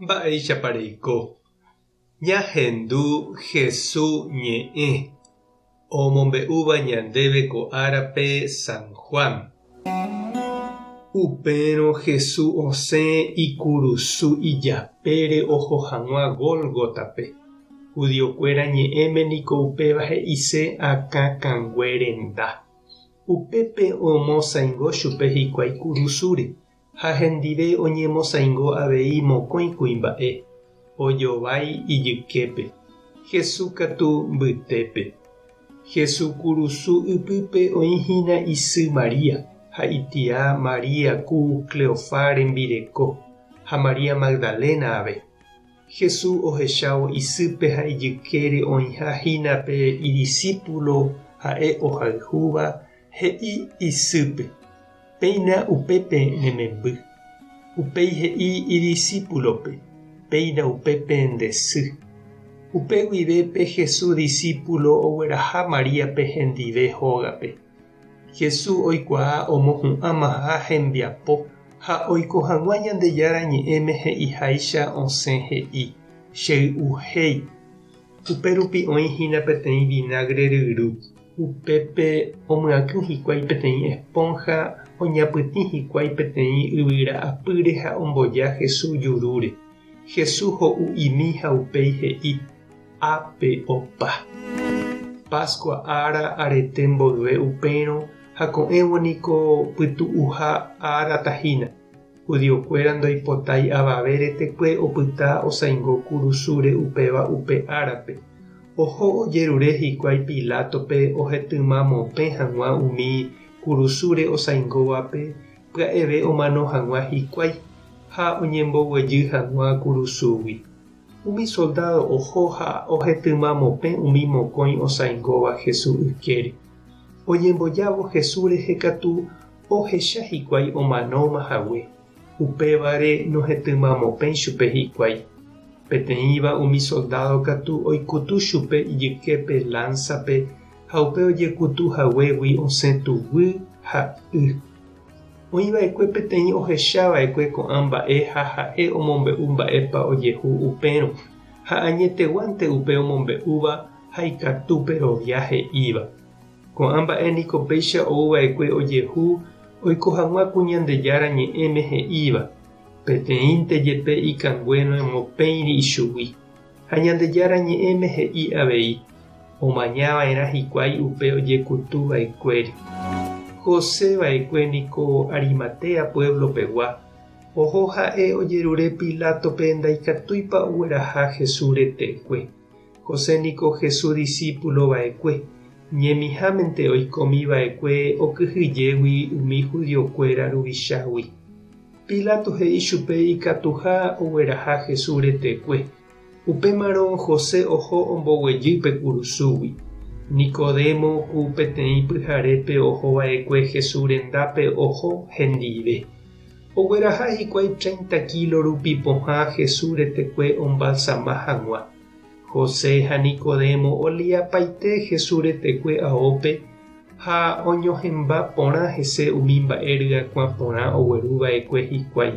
Mba'eichapareiko. Ñahendu Jesús ñe'ẽ omombe'úva ñandéve ko árape San Juan. Upérõ Jesús osẽ ikurusu ijapére oho hag̃ua Gólgotape. Judiokuéra ñe'ẽme niko upéva he'ise akãkãnguerenda. Upépe omosãingo chupe hikuái kurusúre ha hendive oñemosãingo avei mokõi kuimba'e ojovái ijyképe. Jesús katu mbytépe. Jesús kurusu ypýpe oĩhína isy Maria ha itia Maria ku Cleofá rembireko ha Maria Magdalena ave. Jesús ohechávo isýpe ha ijykére oĩhahínape idiscípulo ha'e ohayhúva he'i isýpe. Péina upépe nememby. Upéi he'i idiscípulope. Péina upépe ndesy. Upe guivépe Jesús discípulo ogueraha Mariape hendive hógape. Jesús oikuaa omohu'ãmaha hembiapo ha oiko hag̃ua Ñandejára ñe'ẽme he'iháicha osẽ he'i chey'uhéi. Upérupi oĩhína peteĩ vinagre ryru. Upépe omyakỹ hikuái peteĩ esponja oñapytĩ hikuái peteĩ yvyra apýre ha omboja Jesús jurúre. Jesús ho'u imi ha upéi he'i ápe opa. Pascua ára arete mboyve upérõ ha ko'ẽvo niko pytu'uha ára tahína. Judiokuéra ndoipotái avave retekue opyta osãingo kurusúre upéva upe árape. Oho ojerure hikuái Pilátope ohetýma mopẽ hag̃ua umi kurusúre osãingovape pya'eve omano hag̃ua hikuái ha oñemboguejy hag̃ua kurusúgui. Umi soldado oho ha ohetýma mopẽ umi mokõi osãingóva Jesús ykére. Oñembojávo Jesús rehekatu ohecha hikuái omanómahague. Upévare nohetýma mopẽ chupe hikuái. Peteĩva umi soldado katu oikutu chupe ijyképe lánzape ha upe ojekutuhaguégui osẽ tuvy ha y. Oĩva'ekue peteĩ ohechava'ekue ko'ã mba'e ha ha'e omombe'u mba'épa ojehu upérõ ha añeteguánte upe omombe'úva ha ikatúpe rovia he'íva. Ko'ã mba'e niko péicha ouva'ekue ojehu oiko hag̃ua ku Ñandejára ñe'ẽme he'íva. Peteĩnte jepe ikanguéno mopéiri ichugui. Ha Ñandejára ñe'ẽme he'i avei. Omañava'erã hikuái upe ojekutuva'ekuére. José va'ekue niko Arimatea pueblopegua. Oho ha'e ojerure Pilátope ndaikatúipa ogueraha Jesús retekue. José niko Jesús discípulo va'ekue. Ñemihãmente oikomi va'ekue okyhyjégui umi judiokuéra ruvichágui. Pilato he'i chupe ikatuha ogueraha Jesús retekue. Upémarõ José oho omboguejýpe kurusúgui. Nicodemo ku peteĩ pyharépe ohova'ekue Jesús rendápe oho hendive. Ogueraha hikuái 30 kilo rupi pohã Jesús retekue ombalsama hag̃ua. José ha Nicodemo oliapaite Jesús retekue aópe ha oñohẽmba porã hese umi mba'e ryakuã porã ogueruva'ekue hikuái.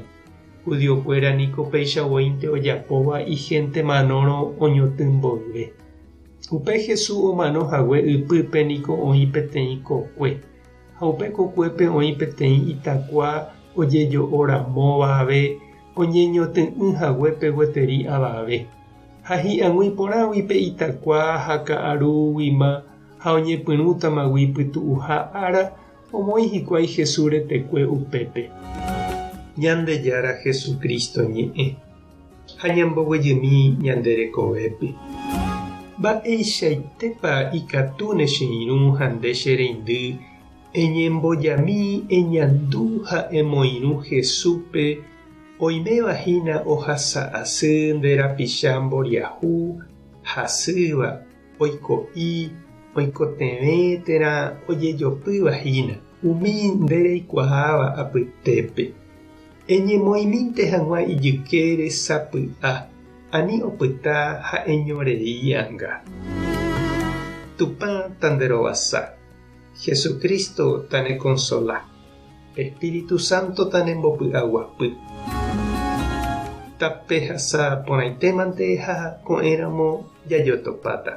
Judiokuéra niko péichavoínte ojapóva igente manórõ oñotỹ-mboyve. Upe Jesús omanohague ypýpe niko oĩ peteĩ kokue. Ha upe kokuépe oĩ peteĩ itakua ojejo'oramóva ave oñeñotỹ'ỹhaguépe gueteri avave. Ha hi'ãngui porãguipe itakua ha ka'arúguima ha oñepyrũtamagui pytu'uha ára omoĩ hikuái Jesús retekue upépe. Ñandejára Jesucristo ñe'ẽ ha ñamboguejymi ñanderekovépe. Mba'eichaitépa ikatúne che irũ ha nde che reindy eñembojami eñandu ha emoirũ Jesúspe oimevahína ohasa asy nde rapicha mboriahu hasýva oiko'i oikotevétera ojejopývahína umi ndereikuaáva apytépe. Eñemoimínte hag̃ua ijykére sapy'a ani opyta ha eñoreíanga. Tupã tanderovasa. Jesucristo tane consola. Espíritu Santo tane mbopy'aguapy. tape hasa ponaitemante ha ko'ẽramo jajotopáta.